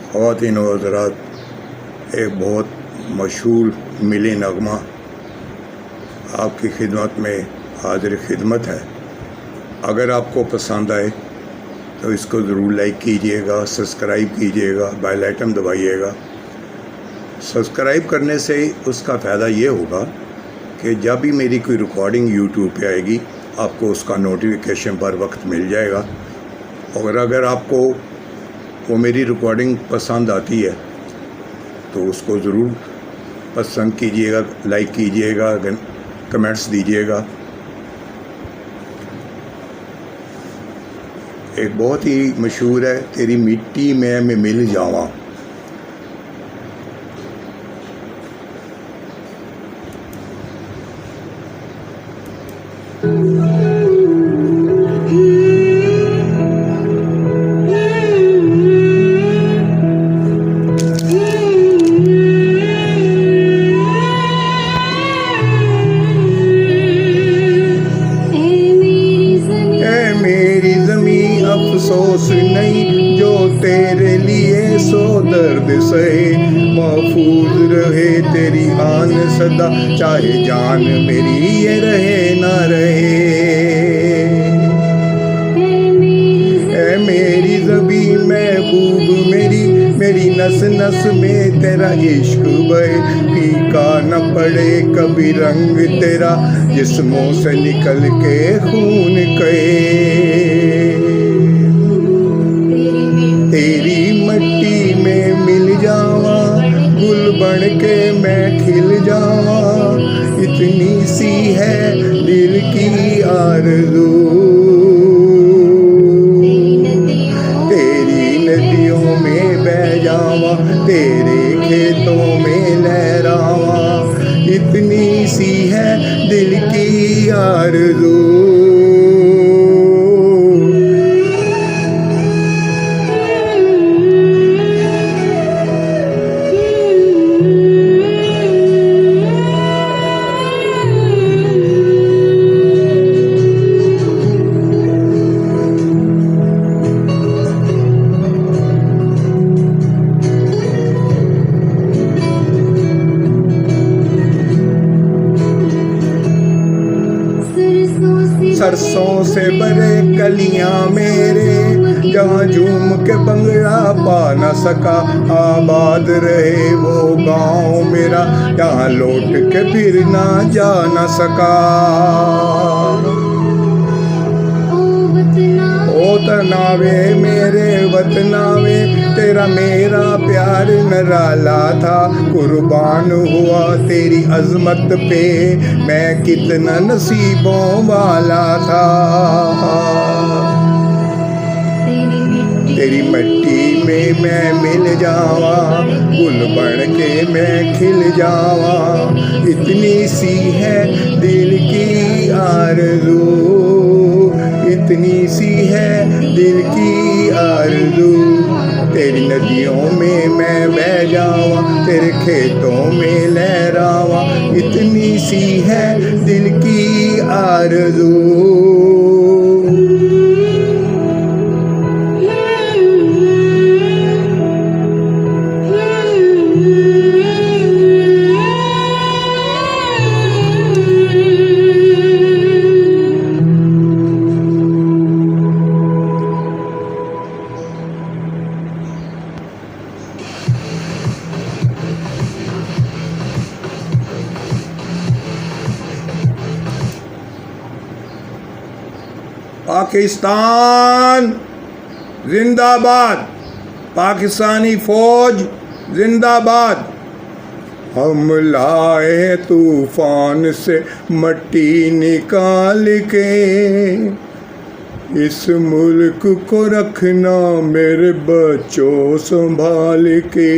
ख़वातीन व हज़रात, एक बहुत मशहूर मिली नगमा आपकी खिदमत में हाजिर खिदमत है। अगर आपको पसंद आए तो इसको ज़रूर लाइक कीजिएगा, सब्सक्राइब कीजिएगा, बेल आइकन दबाइएगा। सब्सक्राइब करने से उसका फ़ायदा ये होगा कि जब भी मेरी कोई रिकॉर्डिंग यूट्यूब पे आएगी आपको उसका नोटिफिकेशन पर वक्त मिल जाएगा। और अगर आपको वो मेरी रिकॉर्डिंग पसंद आती है तो उसको ज़रूर पसंद कीजिएगा, लाइक कीजिएगा, कमेंट्स दीजिएगा। एक बहुत ही मशहूर है, तेरी मिट्टी में मैं मिल जावा। अफसोस नहीं जो तेरे लिए सो दर्द सहे, महफूज रहे तेरी आन सदा, चाहे जान मेरी ये रहे ना रहे। ऐ मेरी ज़बी महबूब मेरी नस नस में तेरा इश्क बहे, फीका न पड़े कभी रंग तेरा, जिस्मों से निकल के खून कहे। तेरी मट्टी में मिल जावा, गुल बन के मैं खिल जावा, इतनी सी है दिल की आरज़ू। तेरी नदियों में बह जावा, तेरे खेतों में लहरावा, इतनी सी है दिल की आरज़ू। सरसों से भरे कलियां मेरे, जहाँ झूम के बंगड़ा पा न सका, आबाद रहे वो गांव मेरा, जहाँ लौट के फिर ना जा न सका। ओ तनावे मेरे वतनावे, तेरा मेरा प्यार निराला था, कुर्बान हुआ तेरी अजमत पे, मैं कितना नसीबों वाला था। तेरी मिट्टी में मैं मिल जावा, गुल बन के मैं खिल जावा, इतनी सी है दिल की आरज़ू, इतनी सी है दिल की आरज़ू। तेरी नदियों में मैं बह जावा, तेरे खेतों में लहरावा, इतनी सी है दिल की आरज़ू। पाकिस्तान जिंदाबाद, पाकिस्तानी फौज जिंदाबाद। हम लाए तूफान से मट्टी निकाल के, इस मुल्क को रखना मेरे बच्चों संभाल के।